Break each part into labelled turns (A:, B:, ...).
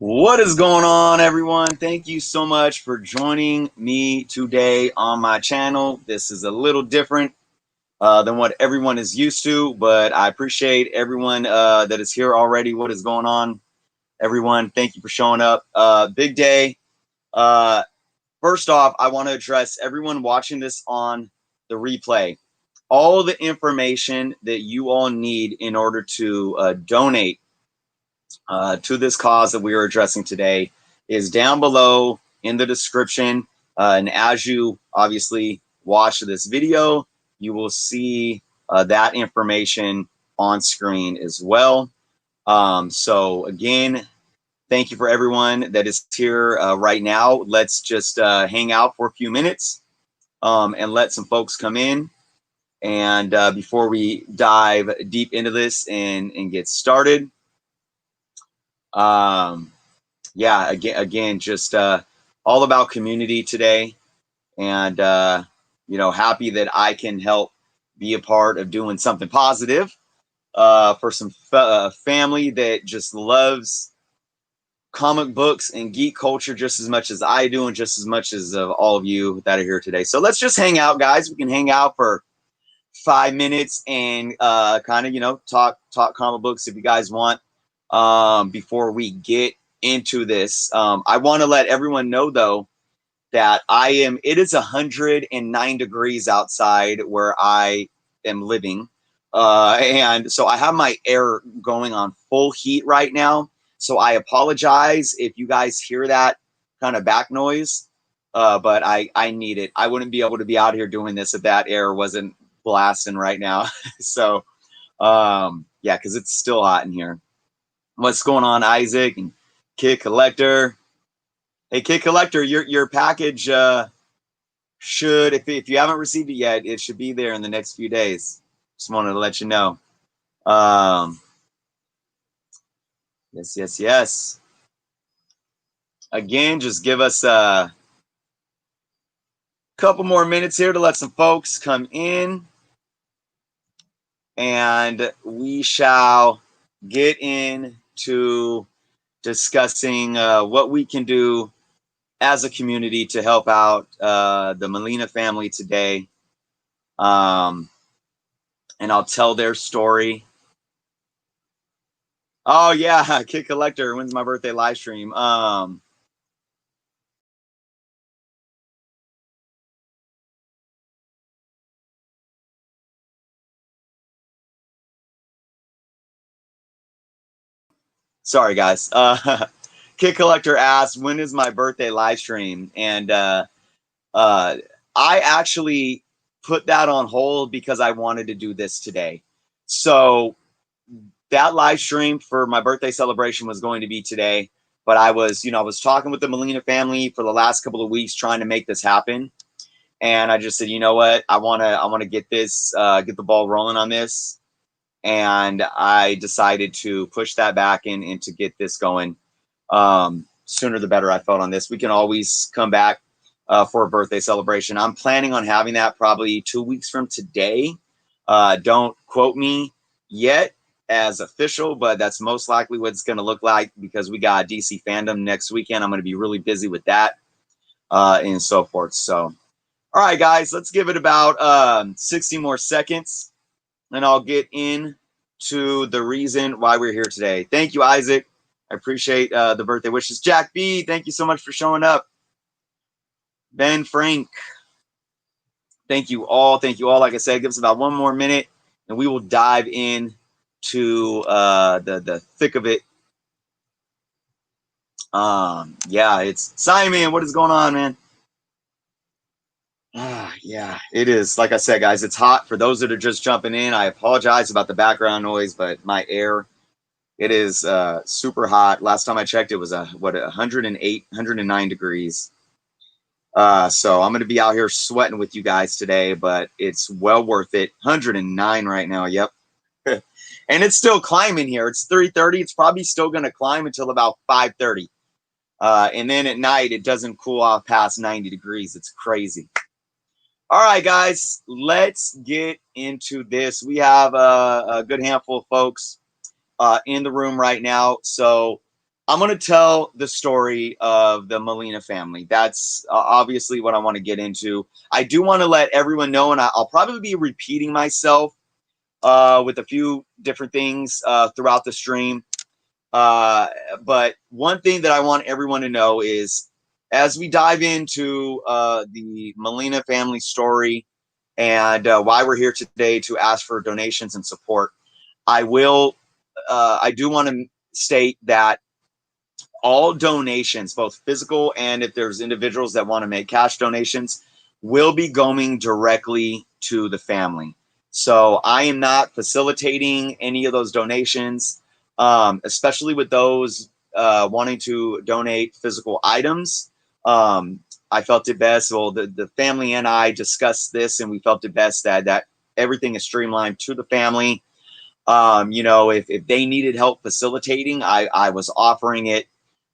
A: What is going on, everyone? Thank you so much for joining me today on my channel. This is a little different than what everyone is used to, but I appreciate everyone that is here already. What is going on, everyone? Thank you for showing up. Big day. Uh, First off, I want to address everyone watching this on the replay. All the information that you all need in order to donate to this cause that we are addressing today is down below in the description. And as you obviously watch this video, you will see that information on screen as well. So again, thank you for everyone that is here right now. Let's just hang out for a few minutes and let some folks come in. And before we dive deep into this and get started, yeah, again, just all about community today, and happy that I can help be a part of doing something positive for some family that just loves comic books and geek culture just as much as I do, and just as much as all of you that are here today. So let's just hang out, guys. We can hang out for 5 minutes and kind of talk comic books if you guys want. Before we get into this, I want to let everyone know though that it is 109 degrees outside where I am living, and so I have my air going on full heat right now, so I apologize if you guys hear that kind of back noise, but I need it. I wouldn't be able to be out here doing this if that air wasn't blasting right now. So yeah, because it's still hot in here. What's going on, Isaac and Kid Collector? Hey, Kid Collector, your package should, if you haven't received it yet, it should be there in the next few days. Just wanted to let you know. Yes. Again, just give us a couple more minutes here to let some folks come in, and we shall get into discussing what we can do as a community to help out the Molina family today. And I'll tell their story. Oh yeah, Kid Collector, when's my birthday live stream? Sorry guys. Kid Collector asked, when is my birthday live stream? And I actually put that on hold because I wanted to do this today. So that live stream for my birthday celebration was going to be today, but I was talking with the Molina family for the last couple of weeks trying to make this happen. And I just said, you know what, I want to get this, get the ball rolling on this. And I decided to push that back and to get this going. Sooner the better, I felt on this. We can always come back for a birthday celebration. I'm planning on having that probably 2 weeks from today. Don't quote me yet as official, but that's most likely what it's going to look like because we got DC fandom next weekend. I'm going to be really busy with that and so forth. So, all right, guys, let's give it about 60 more seconds and I'll get into the reason why we're here today. Thank you, Isaac. I appreciate the birthday wishes. Jack B, thank you so much for showing up. Ben Frank, thank you all. Thank you all. Like I said, give us about 1 more minute and we will dive in to the thick of it. Yeah, it's Simon. What is going on, man? Yeah, it is. Like I said, guys, it's hot. For those that are just jumping in, I apologize about the background noise, but my air, it is super hot. Last time I checked, it was 108, 109 degrees. So I'm going to be out here sweating with you guys today, but it's well worth it. 109 right now. Yep. And it's still climbing here. It's 3:30. It's probably still going to climb until about 5:30. And then at night, it doesn't cool off past 90 degrees. It's crazy. All right, guys, let's get into this. We have a good handful of folks in the room right now. So I'm going to tell the story of the Molina family. That's obviously what I want to get into. I do want to let everyone know, and I'll probably be repeating myself with a few different things throughout the stream. But one thing that I want everyone to know is, as we dive into the Molina family story and why we're here today to ask for donations and support, I do want to state that all donations, both physical and if there's individuals that want to make cash donations, will be going directly to the family. So I am not facilitating any of those donations, especially with those wanting to donate physical items. I felt it best. Well, the family and I discussed this, and we felt it best that everything is streamlined to the family. If they needed help facilitating, I was offering it,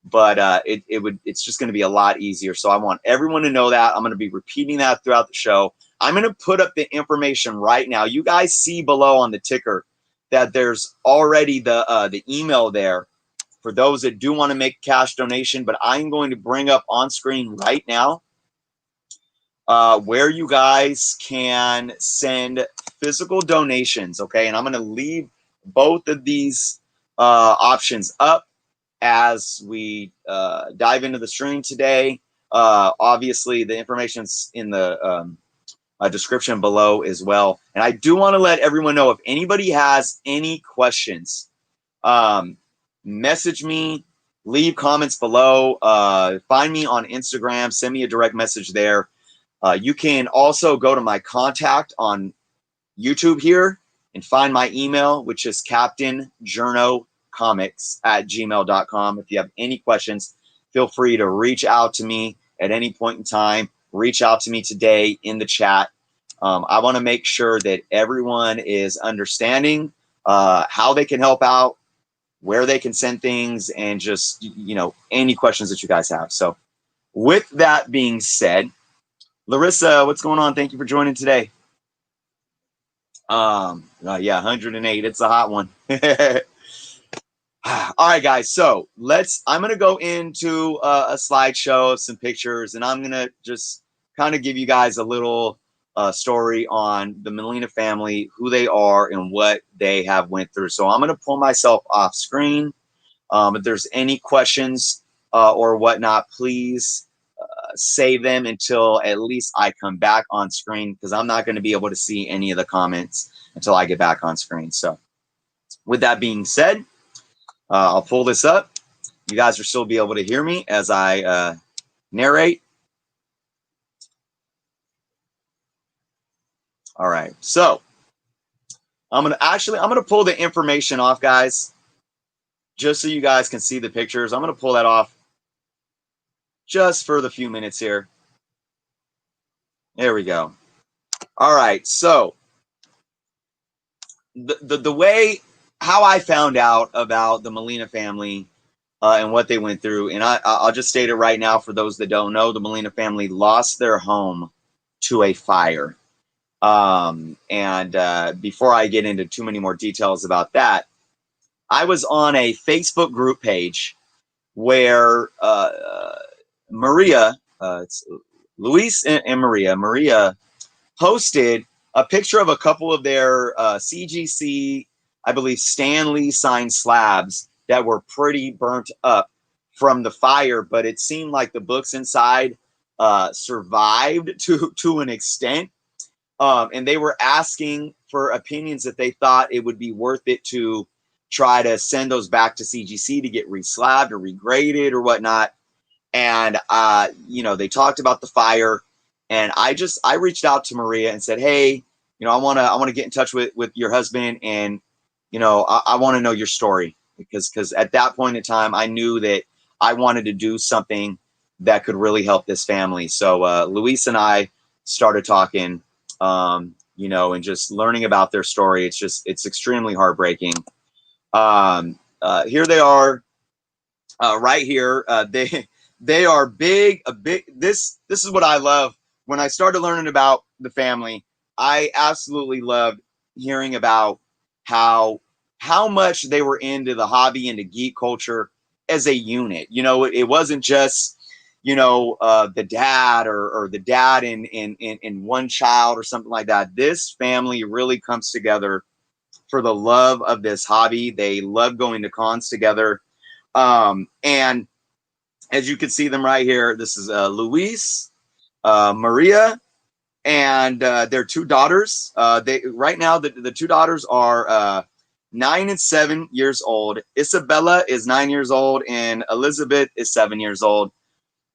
A: but it's just going to be a lot easier. So I want everyone to know that. I'm going to be repeating that throughout the show. I'm going to put up the information right now. You guys see below on the ticker that there's already the email there for those that do want to make a cash donation, but I'm going to bring up on screen right now where you guys can send physical donations. Okay. And I'm going to leave both of these options up as we dive into the stream today. Obviously, the information's in the description below as well. And I do want to let everyone know, if anybody has any questions, message me, leave comments below, find me on Instagram, send me a direct message there. You can also go to my contact on YouTube here and find my email, which is captainjernocomics@gmail.com. If you have any questions, feel free to reach out to me at any point in time. Reach out to me today in the chat. I want to make sure that everyone is understanding how they can help out, where they can send things, and just, any questions that you guys have. So with that being said, Larissa, what's going on? Thank you for joining today. Yeah, 108. It's a hot one. All right, guys. So I'm going to go into a slideshow of some pictures, and I'm going to just kind of give you guys a little story on the Molina family, who they are and what they have went through. So I'm going to pull myself off screen. If there's any questions or whatnot, please save them until at least I come back on screen, because I'm not going to be able to see any of the comments until I get back on screen. So with that being said, I'll pull this up. You guys will still be able to hear me as I narrate. All right. So I'm going to pull the information off, guys, just so you guys can see the pictures. I'm going to pull that off just for the few minutes here. There we go. All right. So the way how I found out about the Molina family and what they went through, and I'll just state it right now for those that don't know, the Molina family lost their home to a fire. Before I get into too many more details about that, I was on a Facebook group page where Maria, it's Luis and Maria posted a picture of a couple of their CGC, I believe, Stanley signed slabs that were pretty burnt up from the fire, but it seemed like the books inside survived to an extent. And they were asking for opinions that they thought it would be worth it to try to send those back to CGC to get reslabbed or regraded or whatnot. And, they talked about the fire, and I reached out to Maria and said, hey, I want to get in touch with your husband, and, I want to know your story, because at that point in time, I knew that I wanted to do something that could really help this family. So Luis and I started talking, and just learning about their story. It's extremely heartbreaking. Here they are, right here. They are big. This is what I love. When I started learning about the family, I absolutely loved hearing about how much they were into the hobby, into geek culture. as a unit. You know, it wasn't just, you know, the dad or the dad in one child or something like that. This family really comes together for the love of this hobby. They love going to cons together. And as you can see them right here, this is Luis, Maria, and their two daughters. They right now the two daughters are 9 and 7 years old. Isabella is 9 years old, and Elizabeth is 7 years old.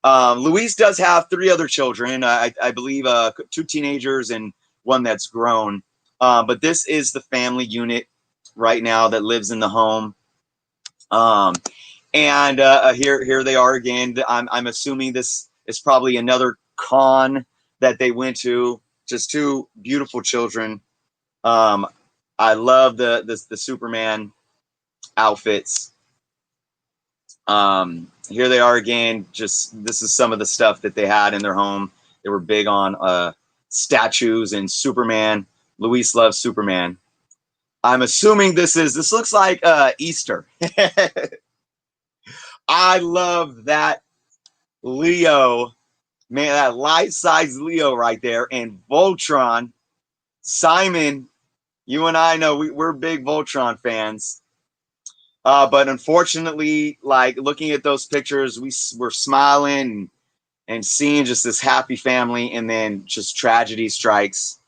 A: Luis does have 3 other children. I believe 2 teenagers and one that's grown. But this is the family unit right now that lives in the home. And here they are again. I'm assuming this is probably another con that they went to. Just 2 beautiful children. I love the Superman outfits. Here they are again. Just this is some of the stuff that they had in their home. They were big on statues and Superman. Luis loves Superman. I'm assuming this looks like Easter. I love that Leo, man, that life-size Leo right there, and Voltron. Simon, you and I know we're big Voltron fans. But unfortunately, like looking at those pictures, we're smiling and seeing just this happy family, and then just tragedy strikes.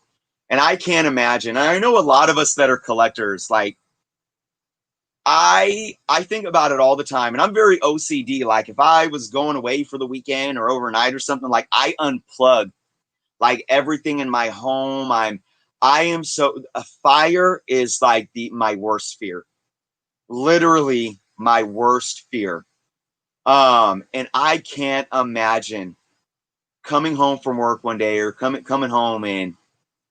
A: And I can't imagine. I know a lot of us that are collectors, like I think about it all the time, and I'm very OCD. Like if I was going away for the weekend or overnight or something, like I unplug like everything in my home. I am so a fire is like my worst fear. Literally my worst fear. And I can't imagine coming home from work one day or coming home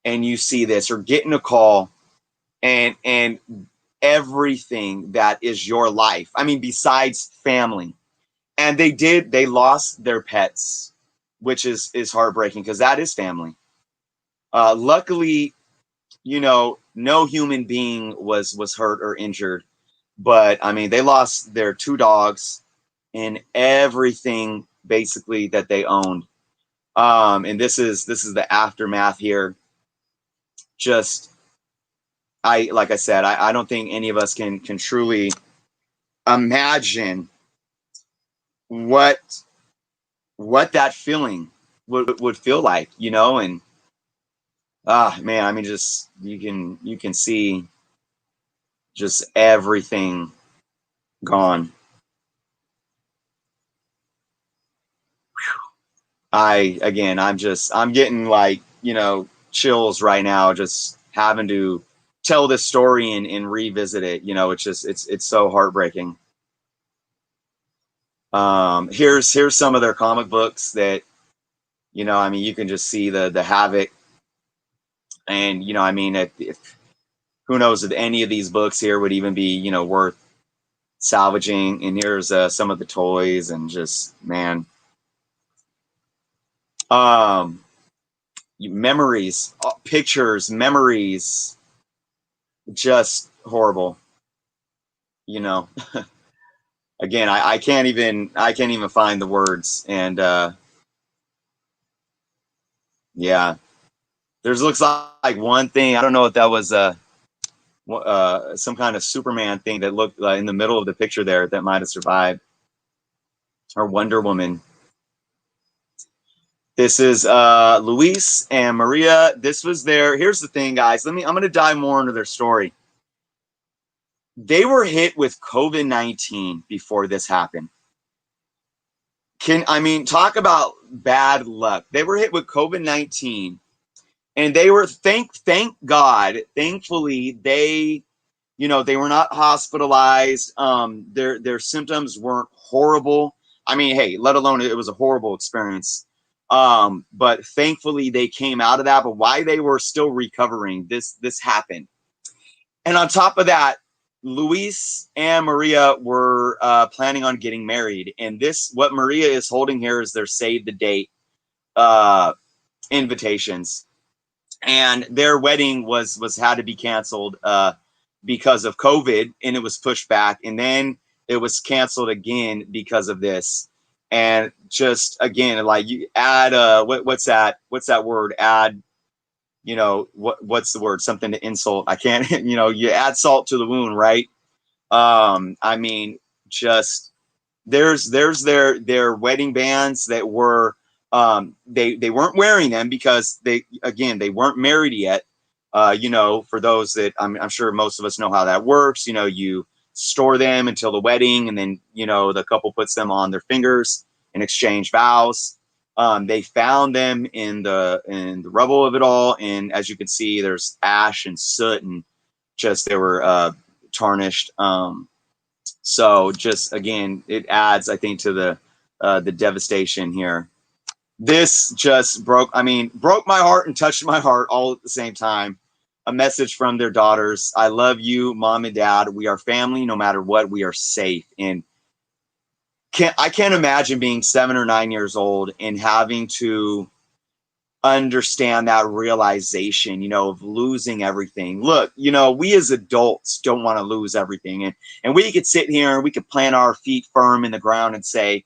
A: and you see this or getting a call and everything that is your life. I mean, besides family. And they lost their pets, which is heartbreaking because that is family. Luckily, you know, no human being was hurt or injured. But I mean, they lost their 2 dogs and everything basically that they owned. And this is the aftermath here. Just like I said, I don't think any of us can truly imagine what that feeling would feel like, you know. And man, I mean, just you can see just everything gone. I'm getting like, you know, chills right now just having to tell this story and revisit it. You know, it's just it's so heartbreaking. Here's some of their comic books that, you know, I mean, you can just see the havoc. And, you know, I mean, if who knows if any of these books here would even be, you know, worth salvaging. And here's some of the toys and just, man, memories, pictures, memories, just horrible. You know, again, I can't even find the words. And yeah, there's looks like one thing. I don't know if that was some kind of Superman thing that looked in the middle of the picture there that might have survived, or Wonder Woman. This is Luis and Maria. This was their. Here's the thing, guys. I'm going to dive more into their story. They were hit with COVID-19 before this happened. I mean, talk about bad luck. They were hit with COVID-19, and they were thank God, thankfully they, you know, they were not hospitalized. Their symptoms weren't horrible. I mean, hey, let alone it was a horrible experience. But thankfully they came out of that. But while they were still recovering, this happened. And on top of that, Luis and Maria were planning on getting married. And what Maria is holding here is their save the date invitations. And their wedding was had to be canceled because of COVID, and it was pushed back. And then it was canceled again because of this. And just again, like you add what's that word? Add, you know, what's the word? Something to insult. I can't, you know, you add salt to the wound, right? I mean, just there's their wedding bands that were they weren't wearing them because they weren't married yet. You know, for those that I'm sure most of us know how that works. You know, you store them until the wedding, and then, you know, the couple puts them on their fingers and exchange vows. They found them in the rubble of it all, and as you can see, there's ash and soot, and just they were tarnished. So just again, it adds, I think, to the devastation here. This just broke my heart and touched my heart all at the same time. A message from their daughters. I love you, mom and dad. We are family. No matter what, we are safe. And I can't imagine being 7 or 9 years old and having to understand that realization, you know, of losing everything. Look, you know, we as adults don't want to lose everything. And we could sit here and we could plant our feet firm in the ground and say,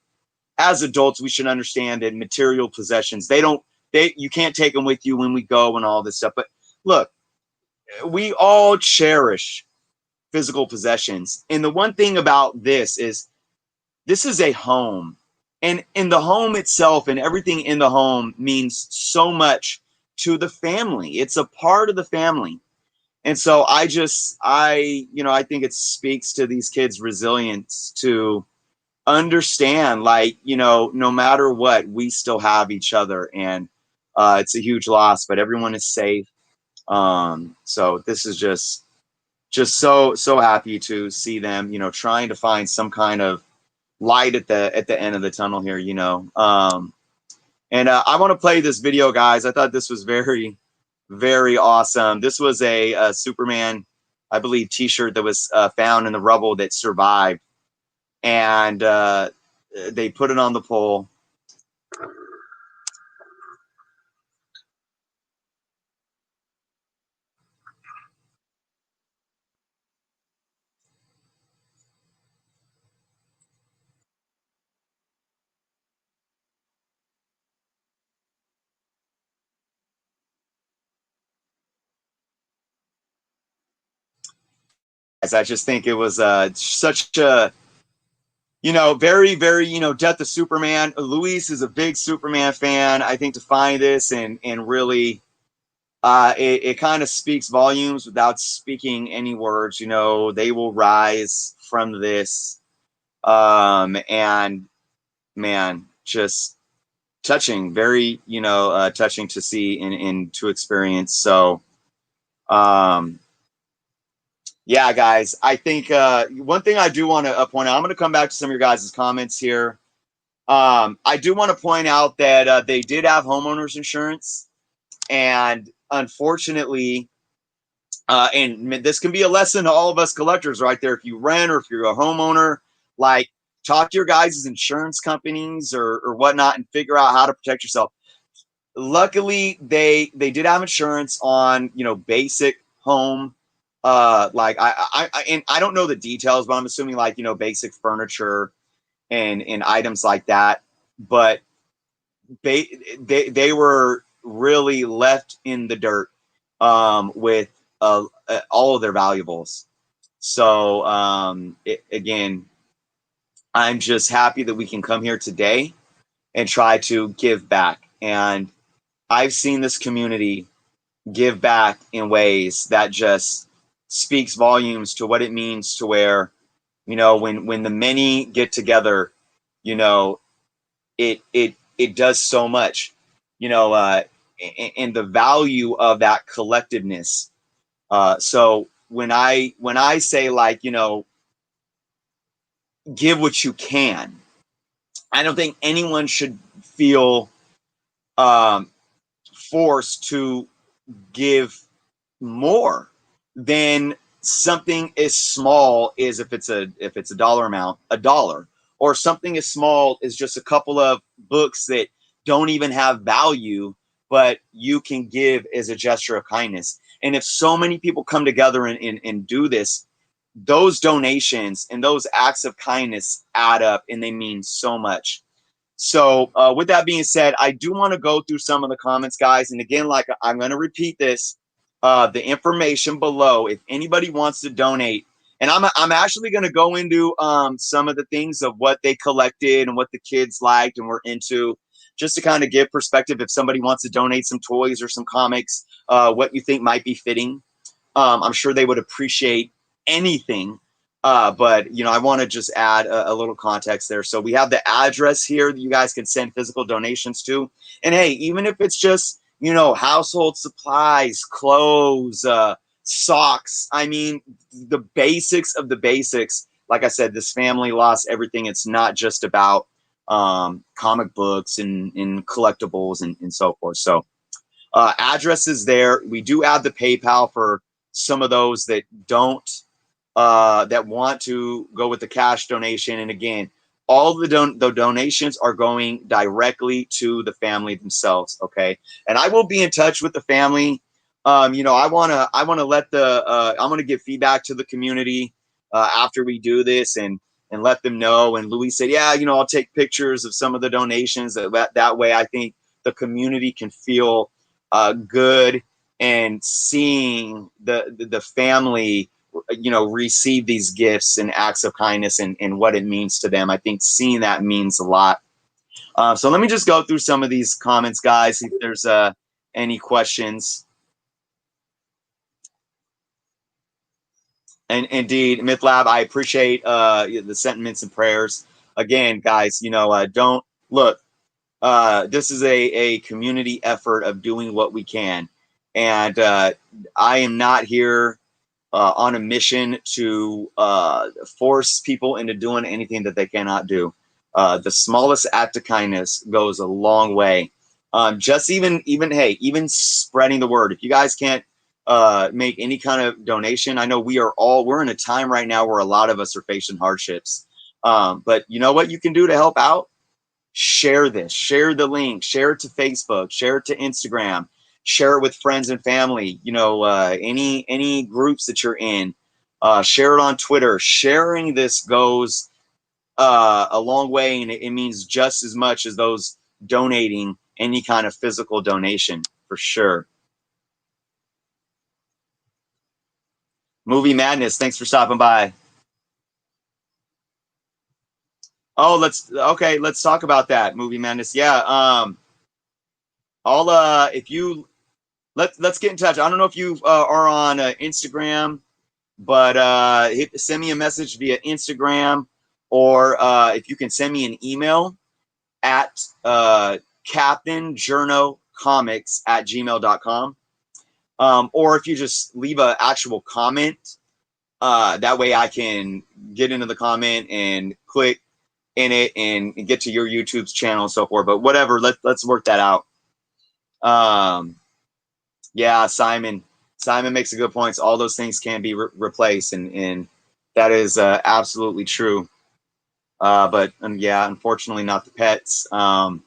A: as adults, we should understand that material possessions, you can't take them with you when we go and all this stuff. But look, we all cherish physical possessions. And the one thing about this is a home. And in the home itself and everything in the home means so much to the family. It's a part of the family. And so I think it speaks to these kids' resilience to understand, like, you know, no matter what, we still have each other. And it's a huge loss, but everyone is safe. So this is just so happy to see them, you know, trying to find some kind of light at the end of the tunnel here, you know. And I want to play this video, guys. I thought this was very, very awesome. This was a Superman, I believe, t-shirt that was found in the rubble that survived. And they put it on the pole. I just think it was such a, you know, very, very, you know, Death of Superman. Luis is a big Superman fan. I think to find this and really, it kind of speaks volumes without speaking any words. You know, they will rise from this. And man, just touching, very, you know, touching to see and to experience. So, yeah, guys, I think one thing I do want to point out, I'm going to come back to some of your guys' comments here. I do want to point out that they did have homeowners insurance, and unfortunately, and this can be a lesson to all of us collectors right there. If you rent or if you're a homeowner, like, talk to your guys' insurance companies or whatnot and figure out how to protect yourself. Luckily, they did have insurance on, you know, basic home. Like and I don't know the details, but I'm assuming, like, you know, basic furniture and items like that. But they were really left in the dirt with all of their valuables. So again, I'm just happy that we can come here today and try to give back. And I've seen this community give back in ways that just speaks volumes to what it means to where, you know, when the many get together, you know, it does so much, you know, and the value of that collectiveness. So when I say, like, you know, give what you can, I don't think anyone should feel forced to give more than something as small as, if it's a dollar amount, a dollar, or something as small as just a couple of books that don't even have value, but you can give as a gesture of kindness. And if so many people come together and do this, those donations and those acts of kindness add up, and they mean so much. So with that being said, I do want to go through some of the comments, guys. And again, like I'm going to repeat this, the information below, if anybody wants to donate, and I'm actually going to go into some of the things of what they collected and what the kids liked and were into, just to kind of give perspective. If somebody wants to donate some toys or some comics, what you think might be fitting. I'm sure they would appreciate anything. But, you know, I want to just add a little context there. So we have the address here that you guys can send physical donations to. And hey, even if it's just, you know, household supplies, clothes, socks, I mean, the basics of the basics. Like I said, this family lost everything. It's not just about comic books and collectibles and so forth. So address is there. We do add the PayPal for some of those that don't, that want to go with the cash donation. And again, all the donations are going directly to the family themselves. Okay. And I will be in touch with the family. You know, I want to let I'm going to give feedback to the community, after we do this and let them know. And Luis said, yeah, you know, I'll take pictures of some of the donations. That way I think the community can feel good, and seeing the family, you know, receive these gifts and acts of kindness and what it means to them. I think seeing that means a lot. So let me just go through some of these comments, guys, see if there's any questions. And indeed, MythLab, I appreciate the sentiments and prayers. Again, guys, you know, don't look. This is a community effort of doing what we can. And I am not here on a mission to force people into doing anything that they cannot do. The smallest act of kindness goes a long way. Just even hey, even spreading the word. If you guys can't make any kind of donation, I know we're in a time right now where a lot of us are facing hardships. But you know what you can do to help out? Share this, share the link, share it to Facebook, share it to Instagram, share it with friends and family, you know, any groups that you're in, share it on Twitter. Sharing this goes a long way, and it means just as much as those donating any kind of physical donation, for sure. Movie Madness, thanks for stopping by. Oh, let's talk about that. Movie Madness. Yeah. I'll if you let's get in touch. I don't know if you are on Instagram, but send me a message via Instagram, or if you can send me an email at captainjernocomics@gmail.com, or if you just leave an actual comment, that way I can get into the comment and click in it and get to your YouTube's channel and so forth. But whatever, let's work that out. Yeah, Simon makes a good point. All those things can be replaced, and that is absolutely true. But yeah, unfortunately, not the pets. That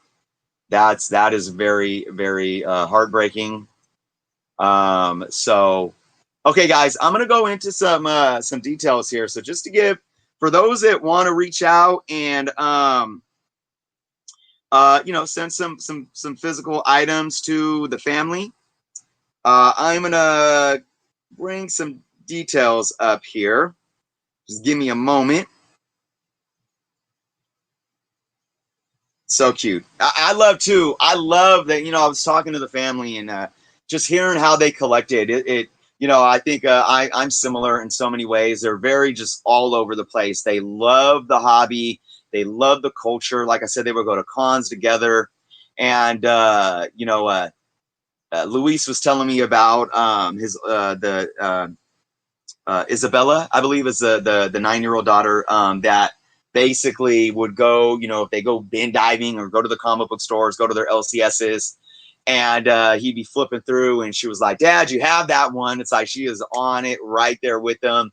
A: is very, very heartbreaking. So, okay, guys, I'm gonna go into some details here. So just to give, for those that want to reach out and you know, send some physical items to the family, I'm gonna bring some details up here. Just give me a moment. So cute. I love that, you know, I was talking to the family and just hearing how they collected it. You know, I think I'm similar in so many ways. They're very just all over the place. They love the hobby. They love the culture. Like I said, they would go to cons together. And, you know, Luis was telling me about Isabella, I believe is the 9-year-old daughter, that basically would go, you know, if they go bin diving or go to the comic book stores, go to their LCSs, and he'd be flipping through, and she was like, "Dad, you have that one?" It's like she is on it right there with them.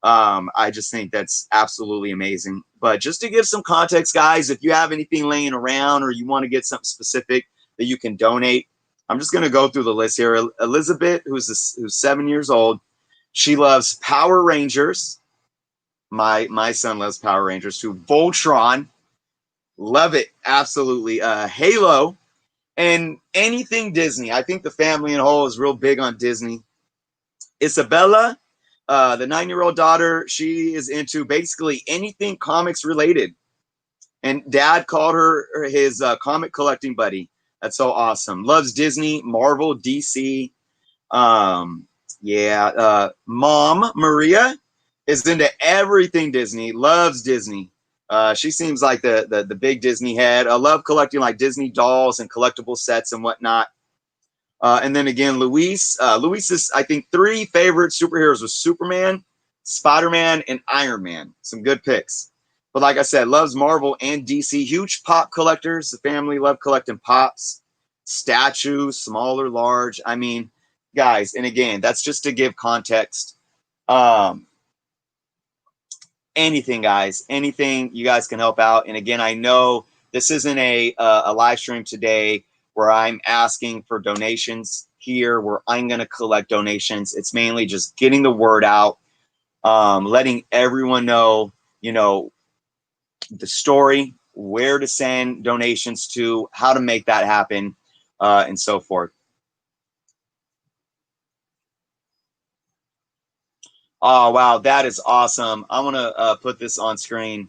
A: I just think that's absolutely amazing. But just to give some context, guys, if you have anything laying around or you want to get something specific that you can donate, I'm just going to go through the list here. Elizabeth, who's 7 years old, she loves Power Rangers. My son loves Power Rangers too. Voltron, love it, absolutely. Halo, and anything Disney. I think the family in whole is real big on Disney. Isabella, the 9-year-old daughter, she is into basically anything comics related. And dad called her his comic collecting buddy. That's so awesome. Loves Disney, Marvel, DC. Um, yeah. Mom, Maria, is into everything Disney, loves Disney. She seems like the big Disney head. I love collecting like Disney dolls and collectible sets and whatnot. And then again, Luis's, I think, 3 favorite superheroes was Superman, Spider-Man, and Iron Man. Some good picks. But like I said, loves Marvel and DC. Huge pop collectors. The family love collecting pops, statues, small or large. I mean, guys, and again, that's just to give context. Anything, guys, anything you guys can help out. And again, I know this isn't a live stream today where I'm asking for donations here, where I'm going to collect donations. It's mainly just getting the word out, letting everyone know, you know, the story, where to send donations to, how to make that happen, and so forth. Oh, wow, that is awesome. I want to put this on screen.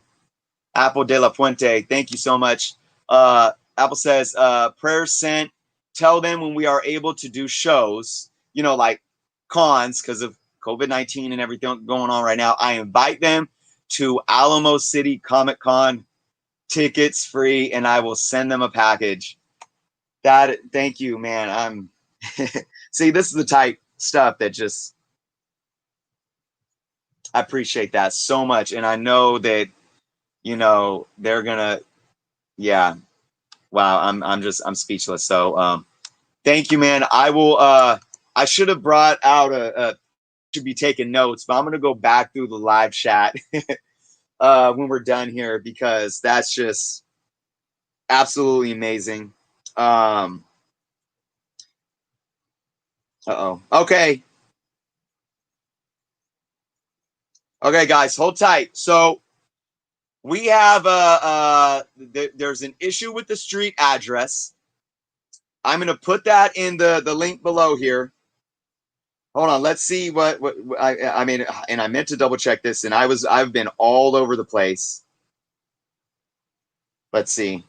A: Apple de la Fuente, thank you so much. Apple says, prayers sent. Tell them when we are able to do shows, you know, like cons because of COVID-19 and everything going on right now. I invite them to Alamo City Comic Con, tickets free, and I will send them a package. Thank you, man. I'm see, this is the type stuff that just I appreciate that so much. And I know that, you know, they're gonna, yeah. Wow, I'm speechless. So thank you, man. I will I should have brought out should be taking notes, but I'm gonna go back through the live chat when we're done here because that's just absolutely amazing. Uh-oh. Okay. Okay, guys, hold tight. So we have there's an issue with the street address. I'm gonna put that in the link below here. Hold on, let's see what I mean, and I meant to double check this, and I've been all over the place. Let's see.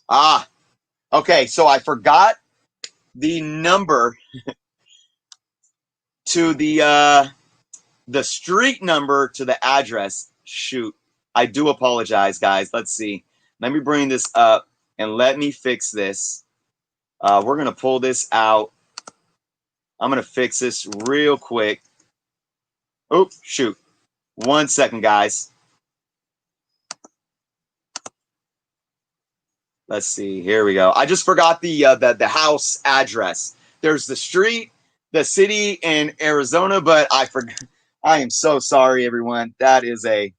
A: Ah, okay, so I forgot the number to the street number to the address. Shoot. I do apologize, guys. Let's see. Let me bring this up and let me fix this. We're gonna pull this out. I'm gonna fix this real quick. Oh, shoot. 1 second, guys. Let's see. Here we go. I just forgot the house address. There's the street, the city in Arizona, but I forgot. I am so sorry, everyone. That is a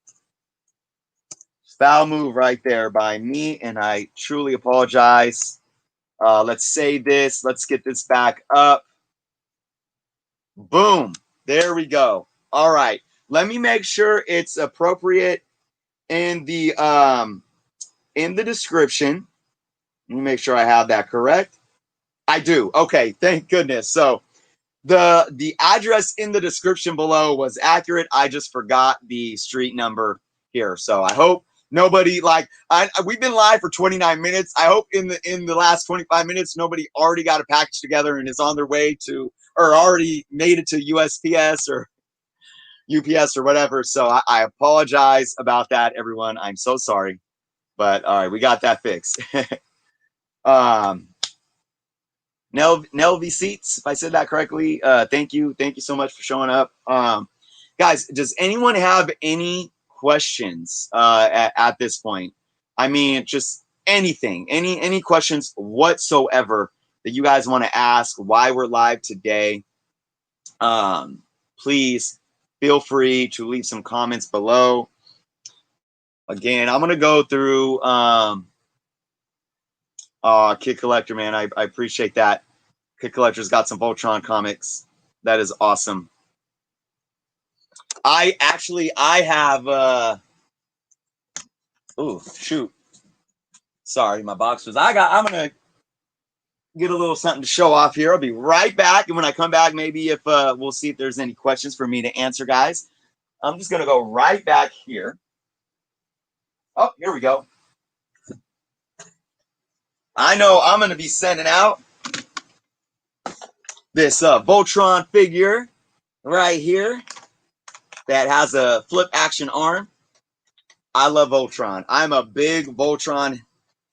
A: foul move right there by me, and I truly apologize. Let's save this. Let's get this back up. Boom. There we go. All right. Let me make sure it's appropriate in the description. Let me make sure I have that correct. I do. Okay, thank goodness. So the address in the description below was accurate. I just forgot the street number here. So I hope nobody we've been live for 29 minutes. I hope in the last 25 minutes nobody already got a package together and is on their way to or already made it to USPS or UPS or whatever. So I apologize about that, everyone. I'm so sorry. But all right, we got that fixed. Nel V Seats, if I said that correctly, thank you so much for showing up. Guys, does anyone have any questions at this point? I mean, just anything, any questions whatsoever that you guys want to ask? Why we're live today? Please feel free to leave some comments below. Again, I'm gonna go through. Kid Collector, man, I appreciate that. Kid Collector's got some Voltron comics. That is awesome. I have oh shoot. Sorry, my box was I'm gonna get a little something to show off here. I'll be right back. And when I come back, maybe if we'll see if there's any questions for me to answer, guys. I'm just gonna go right back here. Oh, here we go. I know I'm gonna be sending out this Voltron figure right here that has a flip action arm. I love Voltron. I'm a big Voltron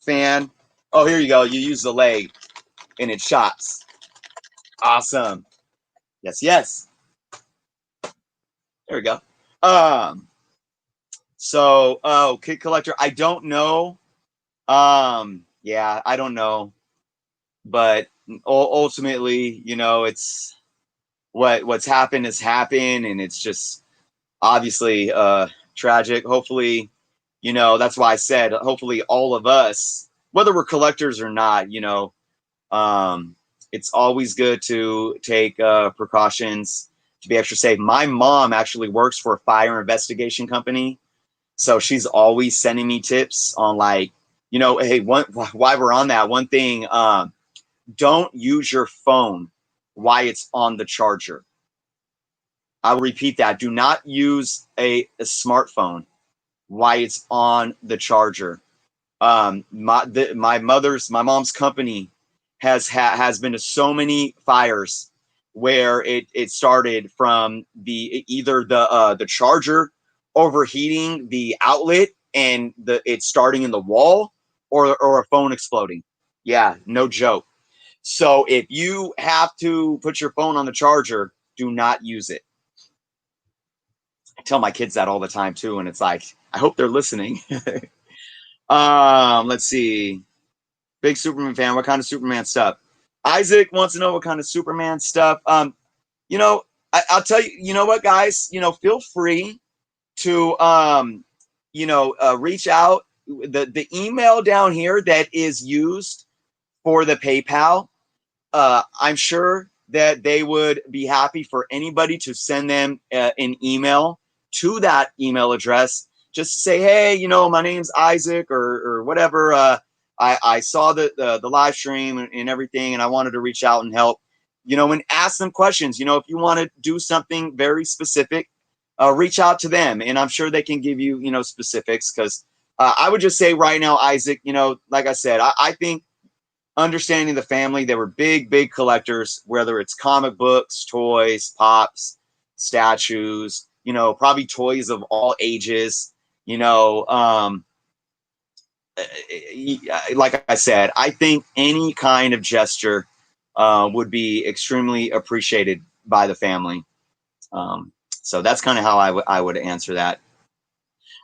A: fan. Oh, here you go. You use the leg and it shots. Awesome. Yes, yes. There we go. So, oh, Kid Collector, I don't know. Yeah, I don't know. But ultimately, you know, it's what's happened has happened, and it's just obviously tragic. Hopefully, you know, that's why I said hopefully all of us, whether we're collectors or not, you know, it's always good to take precautions to be extra safe. My mom actually works for a fire investigation company, so she's always sending me tips on, like, you know, hey, while we're on that, one thing, don't use your phone while it's on the charger. I will repeat that. Do not use a smartphone while it's on the charger. My mom's company has been to so many fires where it started from either the charger overheating the outlet and it's starting in the wall, or a phone exploding. Yeah, no joke. So if you have to put your phone on the charger, do not use it. I tell my kids that all the time too, and it's like, I hope they're listening. Let's see. Big Superman fan. What kind of Superman stuff? Isaac wants to know what kind of Superman stuff. You know, I'll tell you. You know what, guys? You know, feel free to you know, reach out. The email down here that is used for the PayPal. I'm sure that they would be happy for anybody to send them an email to that email address. Just to say, hey, you know, my name's Isaac, or whatever. I saw the live stream and everything, and I wanted to reach out and help. You know, and ask them questions. You know, if you want to do something very specific, reach out to them, and I'm sure they can give you, you know, specifics. Because I would just say right now, Isaac, you know, like I said, I think understanding the family, they were big collectors, whether it's comic books, toys, pops, statues, you know, probably toys of all ages, you know. Like I said, I think any kind of gesture would be extremely appreciated by the family. So that's kind of how I would answer that.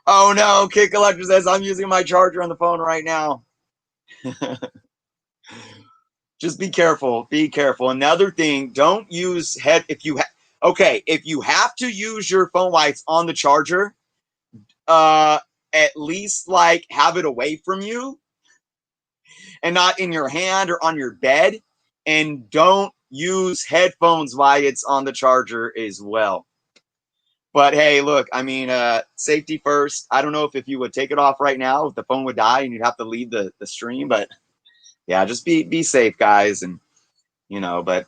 A: Oh no, Kid Collector says I'm using my charger on the phone right now. Just be careful. Be careful. Another thing, don't use if you okay, if you have to use your phone while it's on the charger, at least like have it away from you and not in your hand or on your bed. And don't use headphones while it's on the charger as well. But hey, look, I mean, safety first. I don't know if you would take it off right now, if the phone would die and you'd have to leave the stream, but yeah, just be safe, guys. And you know, but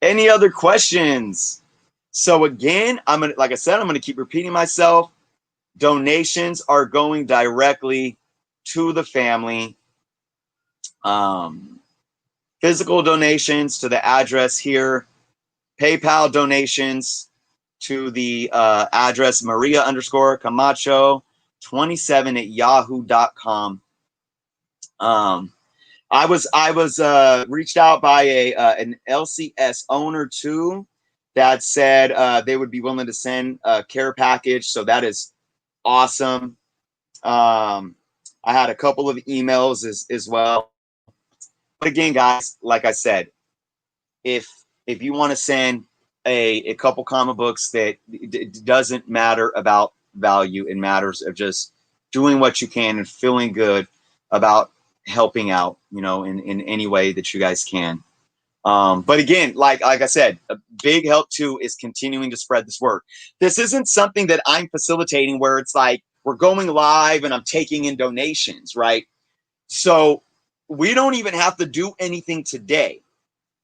A: any other questions? So again, like I said, I'm gonna keep repeating myself. Donations are going directly to the family. Physical donations to the address here. PayPal donations to the address Maria_Camacho 27 at yahoo.com. I was reached out by an LCS owner too that said they would be willing to send a care package. So that is awesome. I had a couple of emails as well. But again, guys, like I said, if you want to send a couple comic books, that it doesn't matter about value. It matters of just doing what you can and feeling good about helping out, you know, in any way that you guys can. But again, like I said, a big help too is continuing to spread this word. This isn't something that I'm facilitating where it's like we're going live and I'm taking in donations, right? So we don't even have to do anything today.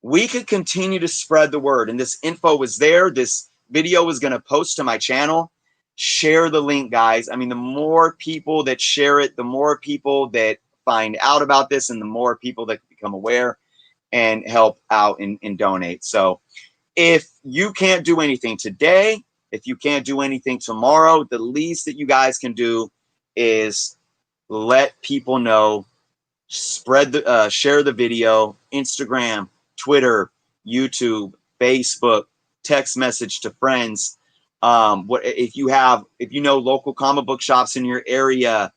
A: We could continue to spread the word. And this info is there. This video is going to post to my channel. Share the link, guys. I mean, the more people that share it, the more people that find out about this, and the more people that become aware and help out and donate. So if you can't do anything today, if you can't do anything tomorrow, the least that you guys can do is let people know, spread the share the video, Instagram, Twitter, YouTube, Facebook, text message to friends. What if you know local comic book shops in your area,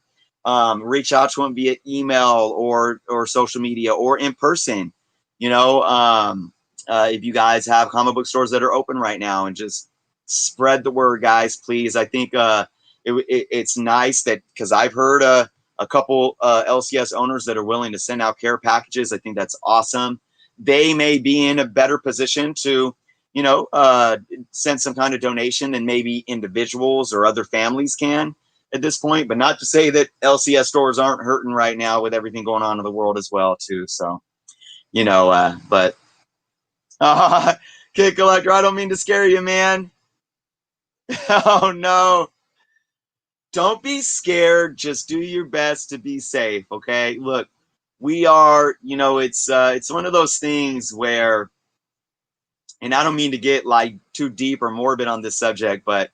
A: reach out to them via email or social media or in person. You know, if you guys have comic book stores that are open right now, and just spread the word, guys, please. I think it's nice that, because I've heard a couple LCS owners that are willing to send out care packages. I think that's awesome. They may be in a better position to, you know, send some kind of donation than maybe individuals or other families can at this point. But not to say that LCS stores aren't hurting right now with everything going on in the world as well, too. So, you know, but Kid Collector, I don't mean to scare you, man. Oh no. Don't be scared. Just do your best to be safe. Okay. Look, we are, you know, it's one of those things where, and I don't mean to get like too deep or morbid on this subject, but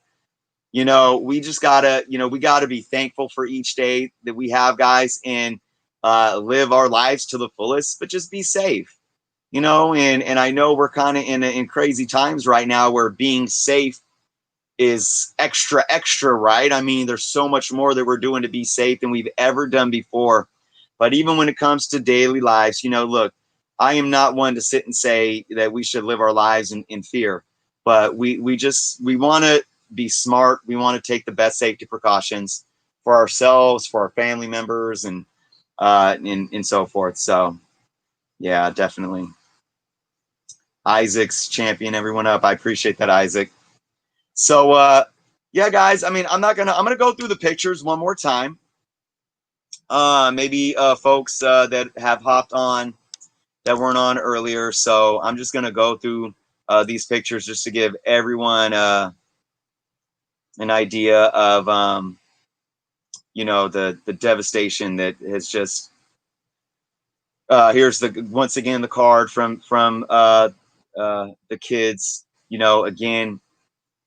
A: you know, we just gotta, you know, we gotta be thankful for each day that we have, guys, and live our lives to the fullest, but just be safe, you know, and I know we're kind of in crazy times right now where being safe is extra, right? I mean, there's so much more that we're doing to be safe than we've ever done before. But even when it comes to daily lives, you know, look, I am not one to sit and say that we should live our lives in fear, but we want to be smart. We want to take the best safety precautions for ourselves, for our family members, and so forth. So yeah, definitely. Isaac's champion everyone up. I appreciate that, Isaac. So yeah, guys, I mean, I'm gonna go through the pictures one more time. Maybe folks that have hopped on that weren't on earlier. So I'm just gonna go through these pictures just to give everyone an idea of you know, the devastation that has just here's the once again the card from the kids. You know, again,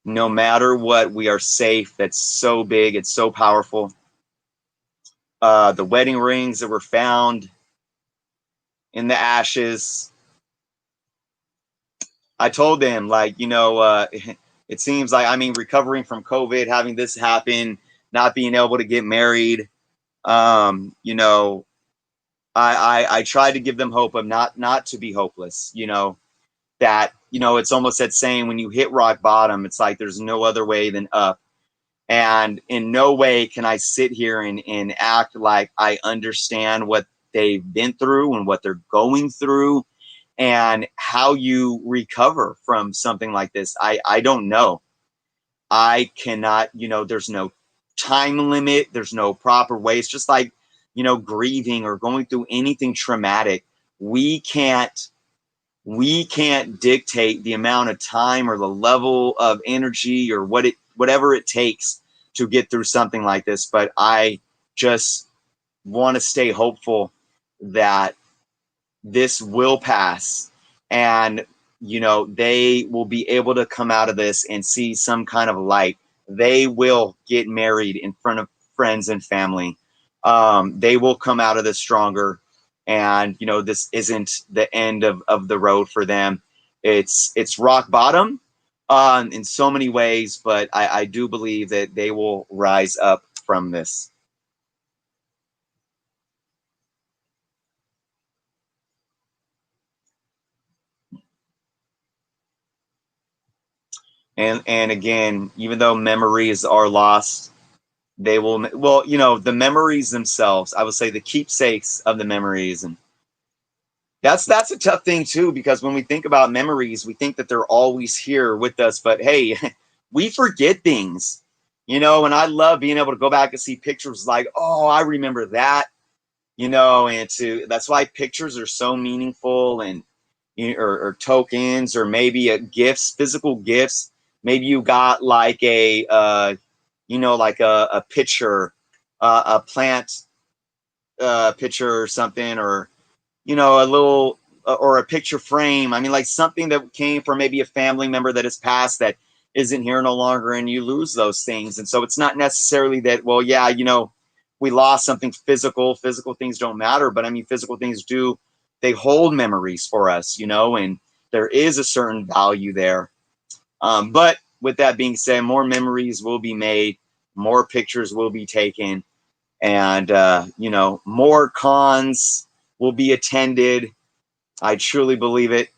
A: no matter what, we are safe. That's so big. It's so powerful. The wedding rings that were found in the ashes. I told them, like, you know, it seems like, I mean, recovering from COVID, having this happen, not being able to get married, you know, I tried to give them hope of not to be hopeless, you know, that, you know, it's almost that saying, when you hit rock bottom, it's like there's no other way than up. And in no way can I sit here and act like I understand what they've been through and what they're going through and how you recover from something like this. I don't know. I cannot, you know, there's no time limit. There's no proper way. It's just like, you know, grieving or going through anything traumatic. We can't dictate the amount of time or the level of energy or whatever it takes to get through something like this. But I just want to stay hopeful that this will pass, and you know, they will be able to come out of this and see some kind of light. They will get married in front of friends and family. They will come out of this stronger, and you know, this isn't the end of the road for them. It's rock bottom in so many ways, but I do believe that they will rise up from this. And again, even though memories are lost, they will, well, you know, the memories themselves, I would say the keepsakes of the memories, and That's a tough thing too, because when we think about memories, we think that they're always here with us, but hey, we forget things, you know, and I love being able to go back and see pictures like, oh, I remember that, you know, and that's why pictures are so meaningful, and or tokens, or maybe gifts, physical gifts. Maybe you got like you know, like a picture, a plant picture or something, or you know, a little or a picture frame. I mean, like something that came from maybe a family member that has passed that isn't here no longer, and you lose those things. And so it's not necessarily that, well, yeah, you know, we lost something physical. Physical things don't matter, but I mean, physical things do. They hold memories for us, you know, and there is a certain value there. But with that being said, more memories will be made, more pictures will be taken, and you know, more cons will be attended. I truly believe it.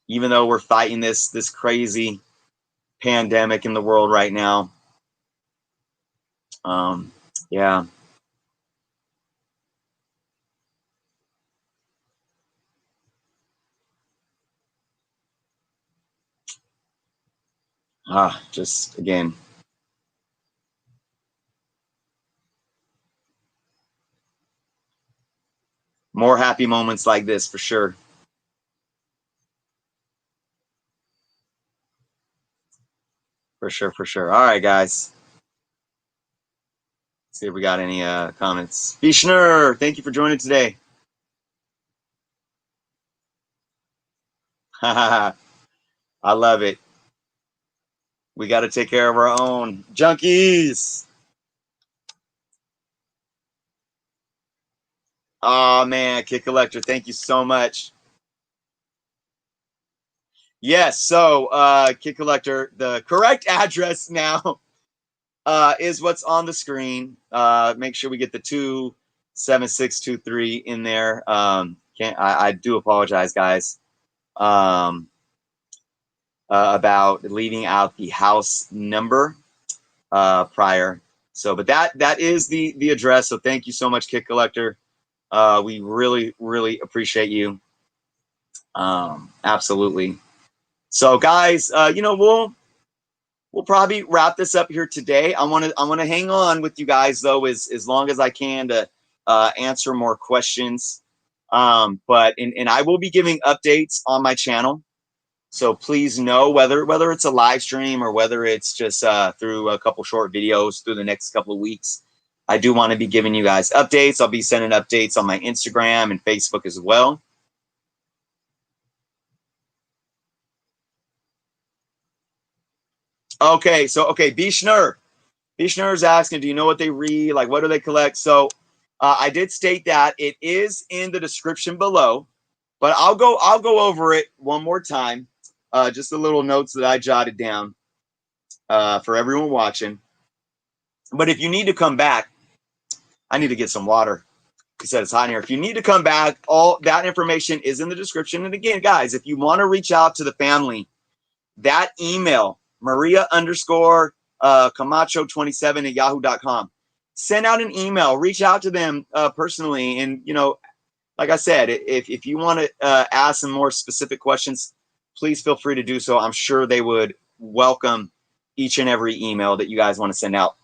A: Even though we're fighting this crazy pandemic in the world right now. Yeah. Just again, more happy moments like this for sure. For sure, for sure. All right, guys. Let's see if we got any comments. Bishner, thank you for joining today. I love it. We got to take care of our own junkies. Oh man, Kid Collector, thank you so much. Yes, so Kid Collector, the correct address now is what's on the screen. Make sure we get the 27623 in there. I do apologize, guys, about leaving out the house number prior. So, but that is the address. So thank you so much, Kid Collector. We really, really appreciate you. Absolutely. So, guys, you know, we'll probably wrap this up here today. I want to hang on with you guys though as long as I can to answer more questions. But I will be giving updates on my channel. So please know whether it's a live stream or whether it's just through a couple short videos through the next couple of weeks. I do want to be giving you guys updates. I'll be sending updates on my Instagram and Facebook as well. Okay, so Bishner is asking, do you know what they read? Like, what do they collect? So I did state that it is in the description below, but I'll go over it one more time. Just the little notes that I jotted down for everyone watching. But if you need to come back, I need to get some water. He said it's hot in here. If you need to come back, all that information is in the description. And again, guys, if you want to reach out to the family, that email, Maria underscore Camacho27 at yahoo.com. Send out an email, reach out to them personally. And, you know, like I said, if you want to ask some more specific questions, please feel free to do so. I'm sure they would welcome each and every email that you guys want to send out.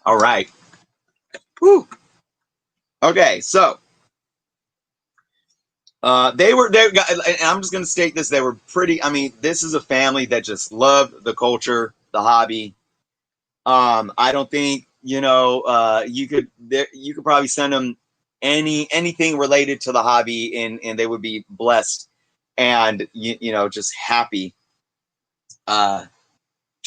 A: All right. Whew. Okay, so they and I'm just going to state this. They were pretty, I mean, this is a family that just loved the culture, the hobby. I don't think, you know, you could probably send them anything related to the hobby, and they would be blessed and, you know, just happy to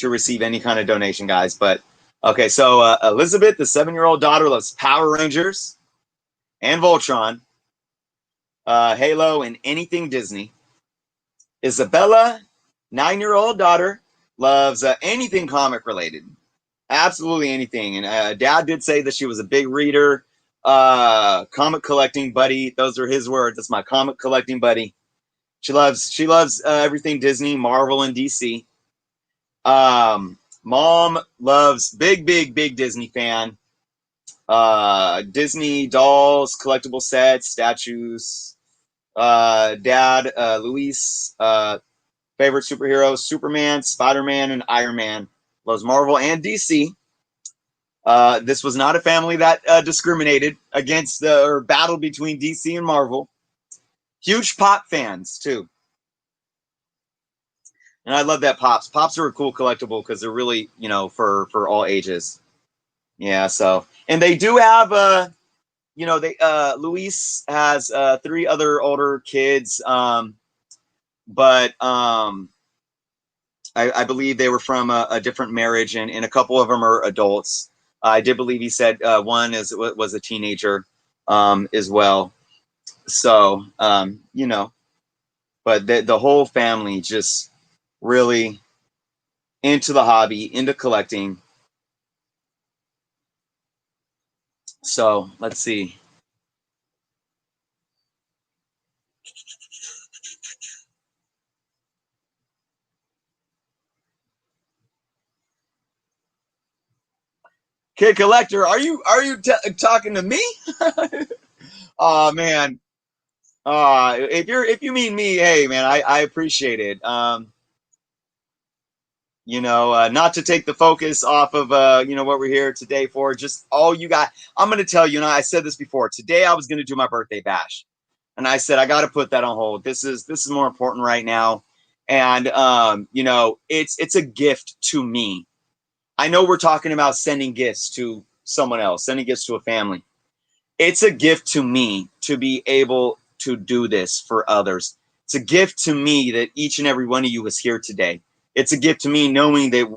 A: receive any kind of donation, guys. But okay, so Elizabeth, the 7-year-old daughter, loves Power Rangers and Voltron, Halo, and anything Disney. Isabella, 9-year-old daughter, loves anything comic related, absolutely anything. And Dad did say that she was a big reader, comic collecting buddy. Those are his words. That's my comic collecting buddy. She loves everything Disney, Marvel, and DC. Mom loves big Disney fan. Disney dolls, collectible sets, statues. Dad, Luis, favorite superheroes: Superman, Spider-Man, and Iron Man. Loves Marvel and DC. This was not a family that discriminated against or battled between DC and Marvel. Huge pop fans too, and I love that pops. Pops are a cool collectible because they're really, for all ages. Yeah. So, and they do have they Luis has three other older kids, but I believe they were from a different marriage, and a couple of them are adults. I did believe he said one was a teenager as well. So, but the whole family just really into the hobby, into collecting. So let's see. Kid Collector, are you talking to me? Oh man. If you mean me, hey man, I appreciate it. Not to take the focus off of what we're here today for. Just all you got. I'm gonna tell you, I said this before. Today I was gonna do my birthday bash, and I said I got to put that on hold. This is more important right now, and it's a gift to me. I know we're talking about sending gifts to someone else, sending gifts to a family. It's a gift to me to be able to do this for others. It's a gift to me that each and every one of you is here today. It's a gift to me knowing that,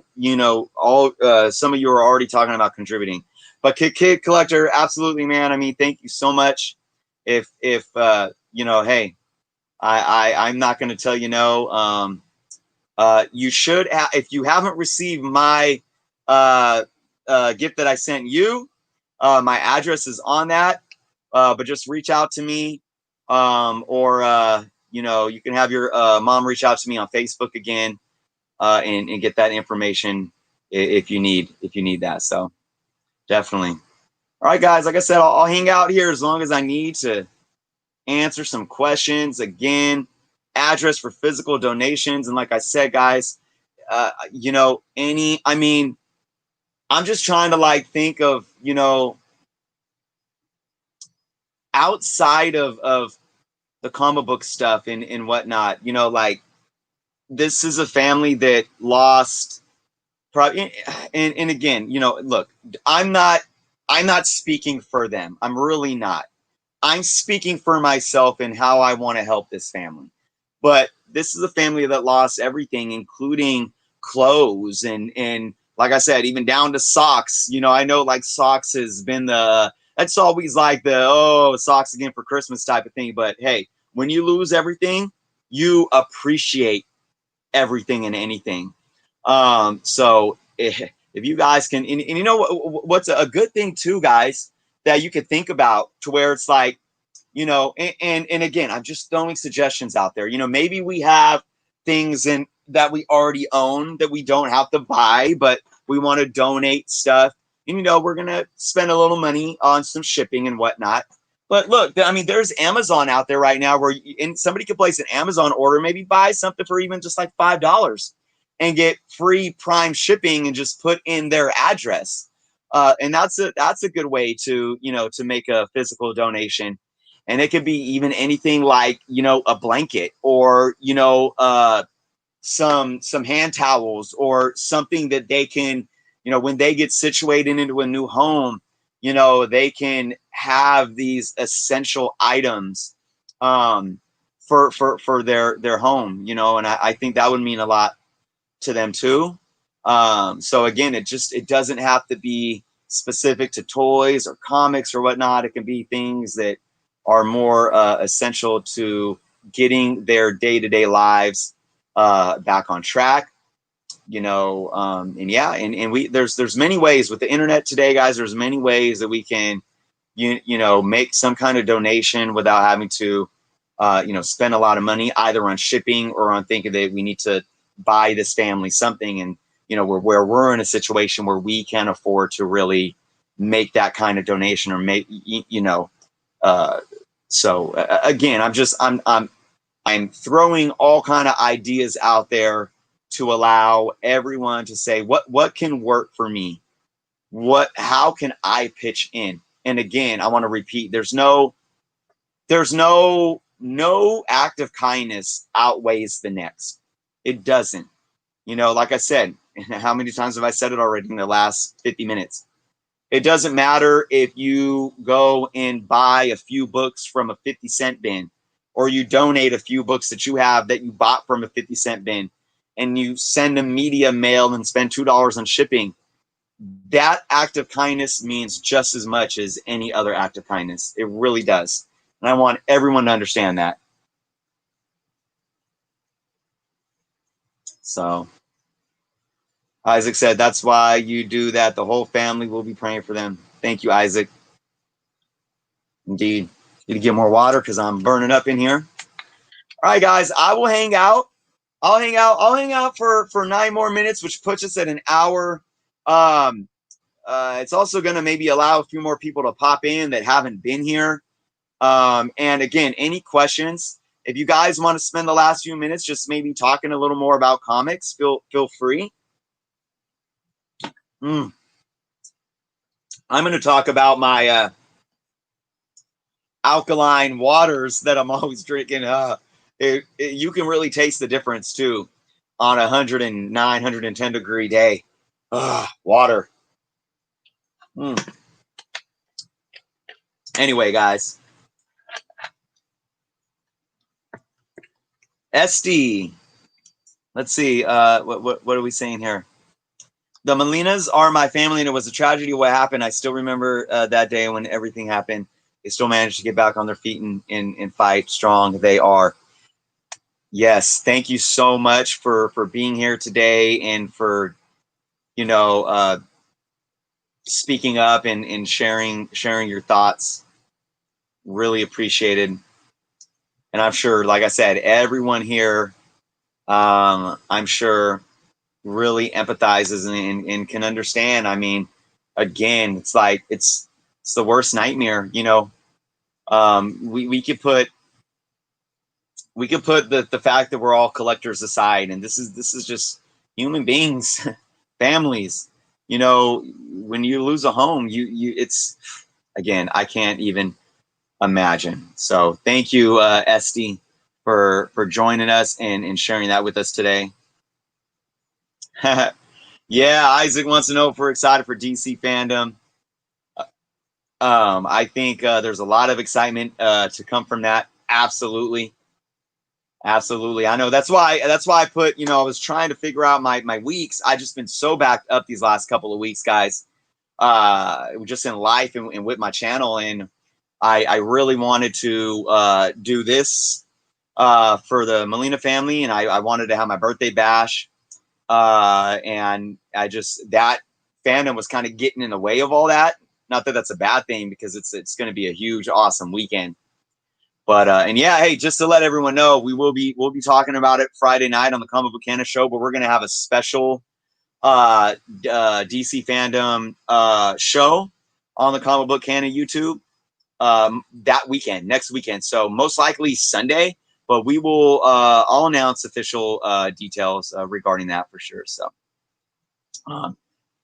A: all some of you are already talking about contributing. But Kid Collector, absolutely, man. I mean, thank you so much. If hey, I'm not going to tell you no. You should if you haven't received my gift that I sent you, my address is on that. But just reach out to me, or you can have your mom reach out to me on Facebook again, and get that information if you need that. So definitely. All right, guys. Like I said, I'll hang out here as long as I need to answer some questions. Again, address for physical donations, and like I said, guys, I mean, I'm just trying to think of outside of the comic book stuff and whatnot. This is a family that lost probably, and again, look, I'm not speaking for them. I'm really not. I'm speaking for myself and how I want to help this family. But this is a family that lost everything, including clothes and like I said, even down to socks. I know socks has been that's always the socks again for Christmas type of thing. But hey, when you lose everything, you appreciate everything and anything. So if you guys can, and you know what's a good thing too, guys, that you could think about to where it's and again, I'm just throwing suggestions out there. Maybe we have things in that we already own that we don't have to buy, but we want to donate stuff. And we're gonna spend a little money on some shipping and whatnot. But look, I mean, there's Amazon out there right now where somebody could place an Amazon order, maybe buy something for even just $5 and get free Prime shipping and just put in their address. And that's a good way to to make a physical donation. And it could be even anything like a blanket or some hand towels or something that they can when they get situated into a new home, they can have these essential items for their home, and I think that would mean a lot to them too. So again, it doesn't have to be specific to toys or comics or whatnot. It can be things that are more essential to getting their day-to-day lives back on track. And yeah, and we there's many ways with the internet today, guys. There's many ways that we can make some kind of donation without having to spend a lot of money either on shipping or on thinking that we need to buy this family something, and where we're in a situation where we can't afford to really make that kind of donation or make, you know, so again, I'm throwing all kind of ideas out there to allow everyone to say what can work for me, how can I pitch in. And again, I want to repeat, there's no act of kindness outweighs the next. It doesn't. You know, like I said, how many times have I said it already in the last 50 minutes? It doesn't matter if you go and buy a few books from a 50-cent bin, or you donate a few books that you have that you bought from a 50-cent bin, and you send a media mail and spend $2 on shipping. That act of kindness means just as much as any other act of kindness. It really does. And I want everyone to understand that. So Isaac said, that's why you do that. The whole family will be praying for them. Thank you, Isaac. Indeed. Need to get more water because I'm burning up in here. All right, guys, I will hang out. I'll hang out for 9 more minutes, which puts us at an hour. It's also going to maybe allow a few more people to pop in that haven't been here. And again, any questions? If you guys want to spend the last few minutes just maybe talking a little more about comics, feel free. I'm going to talk about my alkaline waters that I'm always drinking. You can really taste the difference too on 109, 110 degree day. Water. Anyway, guys. SD. Let's see. What are we saying here? The Molinas are my family, and it was a tragedy what happened. I still remember that day when everything happened. They still managed to get back on their feet and fight strong. They are. Yes, thank you so much for being here today and for, you know, speaking up and sharing your thoughts. Really appreciated. And I'm sure, like I said, everyone here, I'm sure, really empathizes and can understand. I mean, again, it's like it's the worst nightmare. You know, we could put the fact that we're all collectors aside, and this is just human beings, families. You know, when you lose a home, it's, again, I can't even imagine. So thank you, Esty, for joining us and sharing that with us today. Yeah, Isaac wants to know if we're excited for DC fandom. I think there's a lot of excitement to come from that. Absolutely. Absolutely. I know that's why I put, you know, I was trying to figure out my weeks. I just been so backed up these last couple of weeks, guys. Just in life and with my channel. And I really wanted to do this for the Molina family. And I wanted to have my birthday bash. And that fandom was kind of getting in the way of all that. Not that that's a bad thing, because it's going to be a huge, awesome weekend. But and yeah, hey, just to let everyone know, we'll be talking about it Friday night on the Comic Book Canada show. But we're going to have a special DC fandom show on the Comic Book Canada YouTube that weekend, next weekend. So most likely Sunday, but we will I'll announce official details regarding that for sure. So,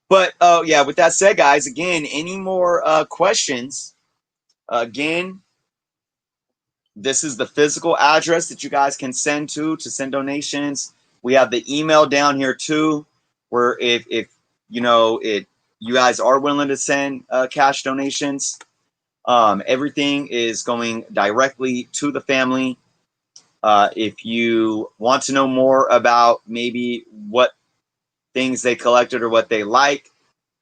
A: but yeah, with that said, guys, again, any more questions? Again, this is the physical address that you guys can send send donations. We have the email down here too, where if you know you guys are willing to send cash donations, everything is going directly to the family. If you want to know more about maybe what things they collected or what they like,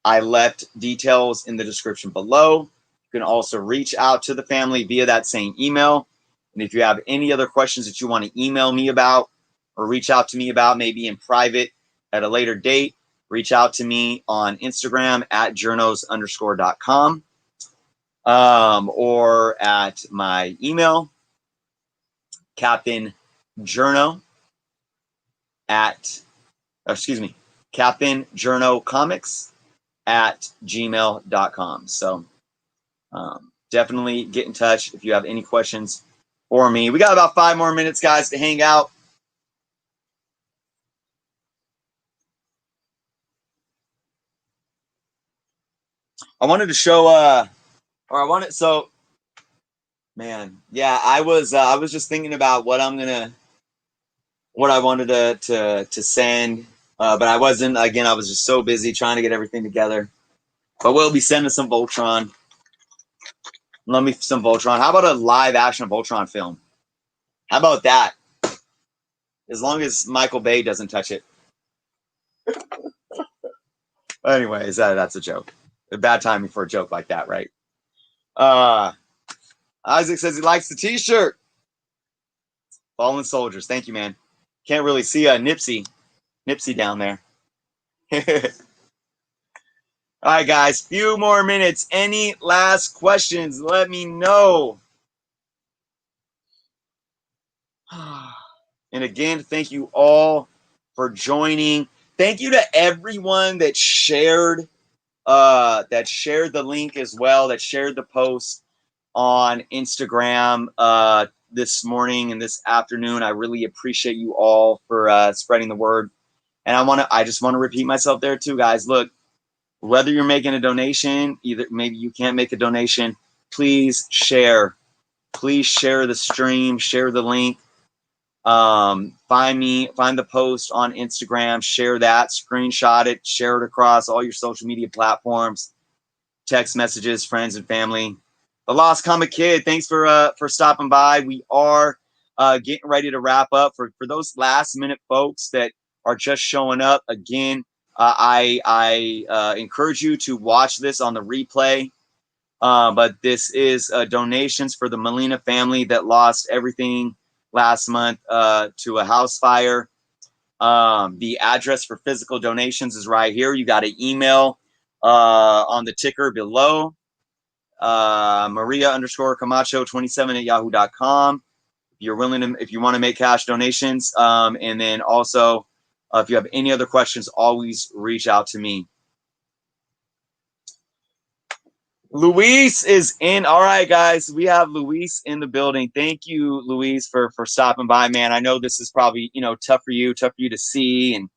A: I left details in the description below. You can also reach out to the family via that same email. And if you have any other questions that you want to email me about or reach out to me about, maybe in private at a later date, reach out to me on Instagram at journos_.com or at my email, captainjernocomics gmail.com. So definitely get in touch if you have any questions for me. We got about 5 more minutes, guys, to hang out. I wanted to show man, yeah, I was just thinking about what I wanted to send, but I wasn't. Again, I was just so busy trying to get everything together. But we'll be sending some Voltron. Love me some Voltron. How about a live action Voltron film? How about that? As long as Michael Bay doesn't touch it. Anyways, that's a joke. A bad timing for a joke like that, right? Isaac says he likes the T-shirt. Fallen Soldiers. Thank you, man. Can't really see a Nipsey down there. All right, guys. Few more minutes. Any last questions? Let me know. And again, thank you all for joining. Thank you to everyone that shared the link as well, that shared the post on Instagram this morning and this afternoon. I really appreciate you all for spreading the word. And I just want to repeat myself there too, guys. Look, whether you're making a donation, either maybe you can't make a donation, please share. Please share the stream, share the link. Find the post on Instagram, share that, screenshot it, share it across all your social media platforms, text messages, friends and family. The Lost Comic Kid, thanks for stopping by. We are getting ready to wrap up. For those last minute folks that are just showing up, again, I encourage you to watch this on the replay. But this is donations for the Molina family that lost everything last month to a house fire. The address for physical donations is right here. You got an email on the ticker below. Maria_Camacho 27 at yahoo.com. If you want to make cash donations. And then also, if you have any other questions, always reach out to me. Luis is in. All right, guys, we have Luis in the building. Thank you, Luis, for stopping by, man. I know this is probably tough for you to see, and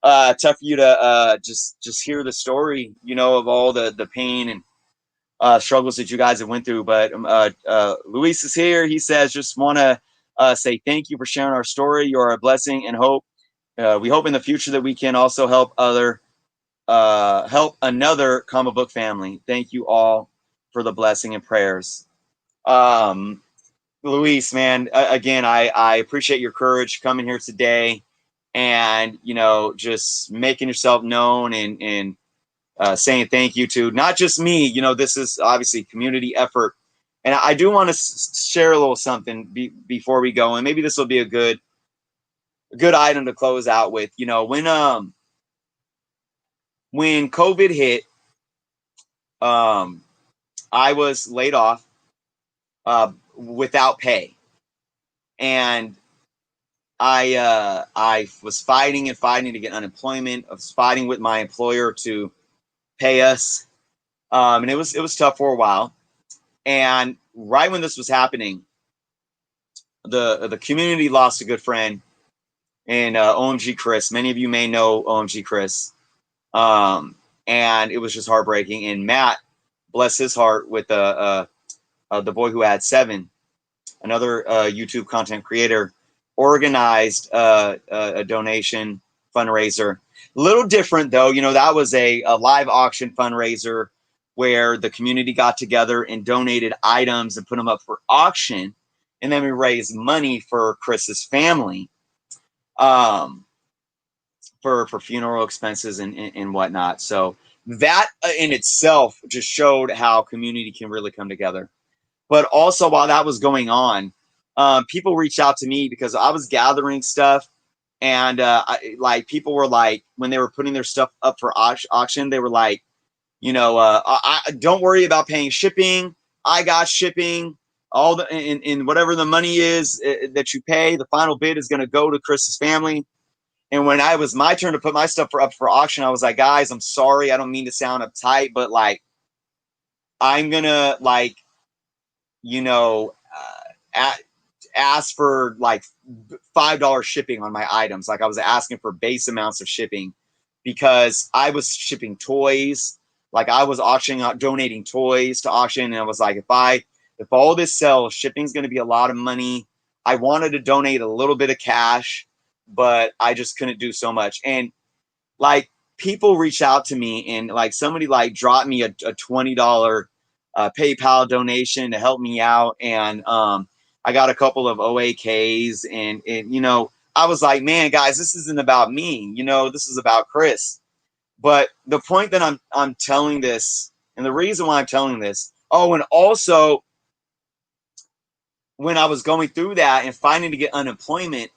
A: tough for you to just hear the story, of all the pain and struggles that you guys have went through. But Luis is here. He says, just want to say thank you for sharing our story. You are a blessing, and we hope in the future that we can also help another comic book family. Thank you all for the blessing and prayers. Luis, man, again, I appreciate your courage coming here today and, just making yourself known and saying thank you to not just me. This is obviously community effort. And I do want to share a little something before we go. And maybe this will be a good item to close out with. When COVID hit, I was laid off without pay, and I was fighting to get unemployment. I was fighting with my employer to pay us, and it was tough for a while. And right when this was happening, the community lost a good friend in OMG Chris. Many of you may know OMG Chris. And it was just heartbreaking. And Matt, bless his heart, with the boy who had 7, another YouTube content creator, organized a donation fundraiser. A little different though, that was a live auction fundraiser where the community got together and donated items and put them up for auction, and then we raised money for Chris's family. For funeral expenses and whatnot. So that in itself just showed how community can really come together. But also while that was going on, people reached out to me because I was gathering stuff, and people were like, when they were putting their stuff up for auction, they were like, I don't worry about paying shipping. I got shipping. All the in whatever the money is that you pay, the final bid is going to go to Chris's family. And when I was my turn to put my stuff up for auction, I was like, guys, I'm sorry. I don't mean to sound uptight, but like, I'm going to like, you know, ask for like $5 shipping on my items. Like I was asking for base amounts of shipping because I was shipping toys. Like I was auctioning out, donating toys to auction. And I was like, if all this sells, shipping's going to be a lot of money. I wanted to donate a little bit of cash, but I just couldn't do so much. And like people reach out to me and like somebody like dropped me a $20 PayPal donation to help me out. And I got a couple of OAKs and you know, I was like, man, guys, this isn't about me. You know, this is about Chris. But the point that I'm telling this and the reason why I'm telling this, oh, and also when I was going through that and finding to get unemployment,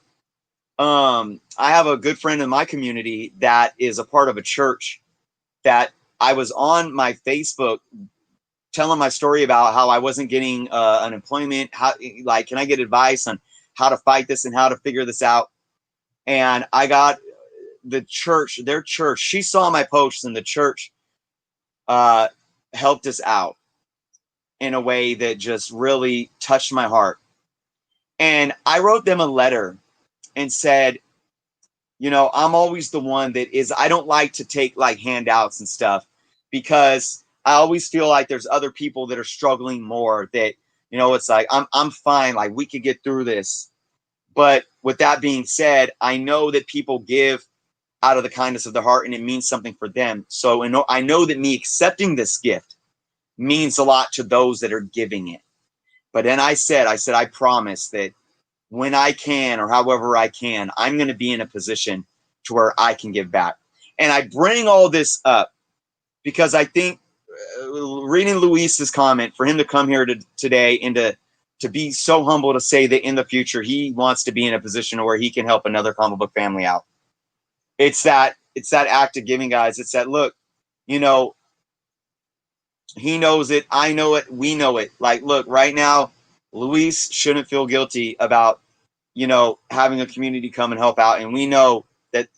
A: I have a good friend in my community that is a part of a church that I was on my Facebook telling my story about how I wasn't getting unemployment. How, like, can I get advice on how to fight this and how to figure this out? And I got the church, their church. She saw my posts and the church helped us out in a way that just really touched my heart. And I wrote them a letter and said, you know, I'm always the one that is, I don't like to take like handouts and stuff because I always feel like there's other people that are struggling more that, you know, it's like, I'm fine. Like we could get through this. But with that being said, I know that people give out of the kindness of their heart and it means something for them. So I know that me accepting this gift means a lot to those that are giving it. But then I said, I promise that when I can or however I can, I'm going to be in a position to where I can give back. And I bring all this up because I think reading Luis's comment, for him to come here today and to be so humble to say that in the future he wants to be in a position where he can help another comic book family out. It's that act of giving, guys. It's that, look, you know, he knows it, I know it, we know it. Like, look, right now, Luis shouldn't feel guilty about, you know, having a community come and help out. And we know that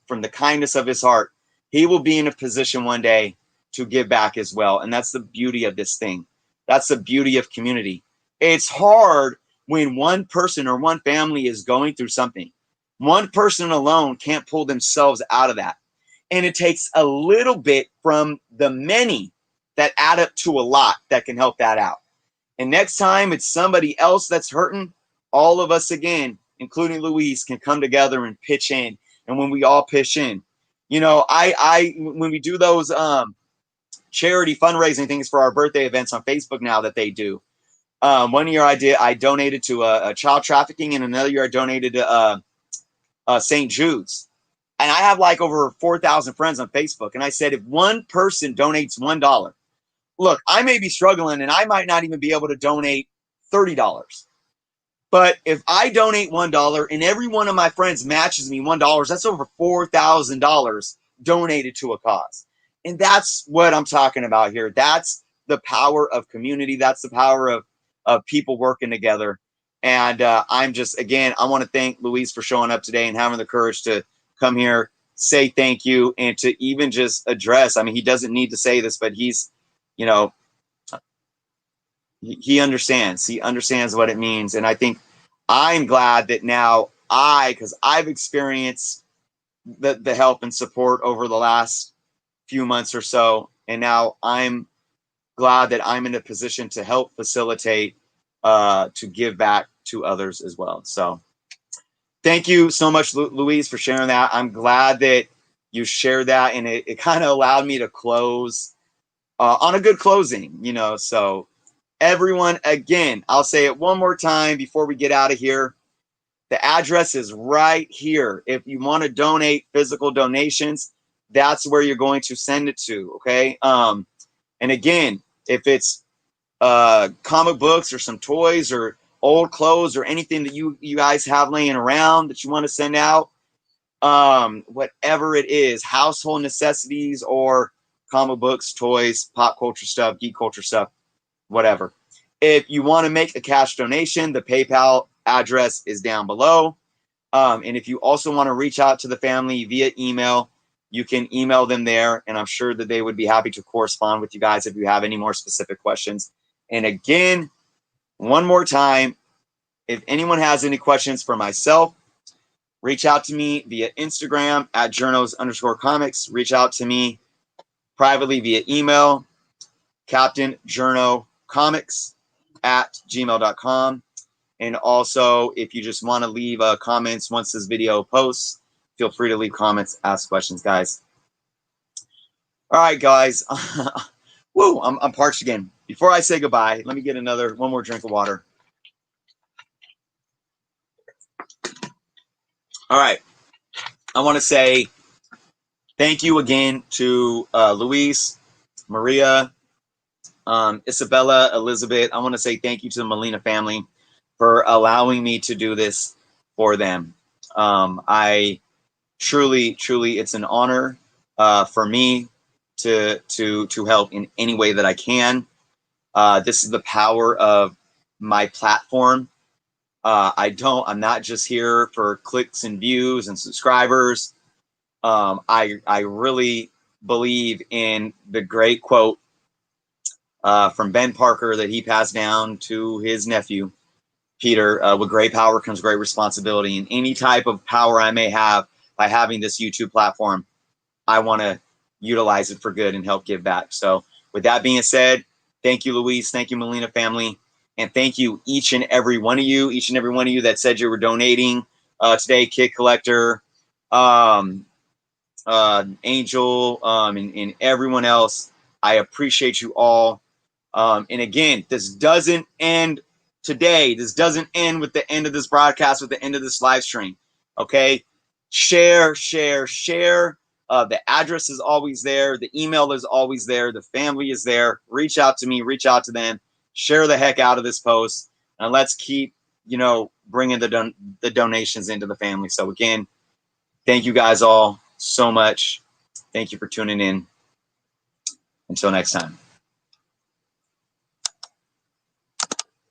A: from the kindness of his heart, he will be in a position one day to give back as well. And that's the beauty of this thing. That's the beauty of community. It's hard when one person or one family is going through something. One person alone can't pull themselves out of that. And it takes a little bit from the many that add up to a lot that can help that out. And next time it's somebody else that's hurting, all of us again, including Luis, can come together and pitch in. And when we all pitch in, you know, I when we do those charity fundraising things for our birthday events on Facebook now that they do. One year I donated to a child trafficking, and another year I donated to St. Jude's. And I have like over 4,000 friends on Facebook. And I said, if one person donates $1, look, I may be struggling and I might not even be able to donate $30. But if I donate $1 and every one of my friends matches me $1, that's over $4,000 donated to a cause. And that's what I'm talking about here. That's the power of community. That's the power of people working together. And I'm just, again, I want to thank Luis for showing up today and having the courage to come here, say thank you, and to even just address. I mean, he doesn't need to say this, but he's, you know, he understands. He understands what it means. And I think I'm glad that now because I've experienced the help and support over the last few months or so. And now I'm glad that I'm in a position to help facilitate, to give back to others as well. So thank you so much, Luis, for sharing that. I'm glad that you shared that. And it kind of allowed me to close on a good closing, you know. So everyone, again, I'll say it one more time before we get out of here. The address is right here. If you want to donate physical donations, that's where you're going to send it to, okay? And again, if it's comic books or some toys or old clothes or anything that you guys have laying around that you want to send out, whatever it is, household necessities or comic books, toys, pop culture stuff, geek culture stuff, whatever. If you want to make a cash donation, the PayPal address is down below. And if you also want to reach out to the family via email, you can email them there, and I'm sure that they would be happy to correspond with you guys if you have any more specific questions. And again, one more time, if anyone has any questions for myself, reach out to me via Instagram at journos_comics. Reach out to me privately via email, captainjernocomics at gmail.com. And also, if you just want to leave comments once this video posts, feel free to leave comments, ask questions, guys. All right, guys. Woo, I'm parched again. Before I say goodbye, let me get one more drink of water. All right. I want to say thank you again to Luis, Maria, Isabella, Elizabeth. I want to say thank you to the Molina family for allowing me to do this for them. I truly, it's an honor for me to help in any way that I can. This is the power of my platform. I'm not just here for clicks and views and subscribers. I really believe in the great quote from Ben Parker that he passed down to his nephew, Peter. With great power comes great responsibility. And any type of power I may have by having this YouTube platform, I want to utilize it for good and help give back. So with that being said, thank you, Luis. Thank you, Molina family. And thank you, each and every one of you that said you were donating today, Kid Collector, Angel, and everyone else. I appreciate you all. And again, this doesn't end today. This doesn't end with the end of this broadcast, with the end of this live stream. Okay? Share. The address is always there. The email is always there. The family is there. Reach out to me. Reach out to them. Share the heck out of this post. And let's keep, bringing the donations into the family. So again, thank you guys all so much. Thank you for tuning in. Until next time.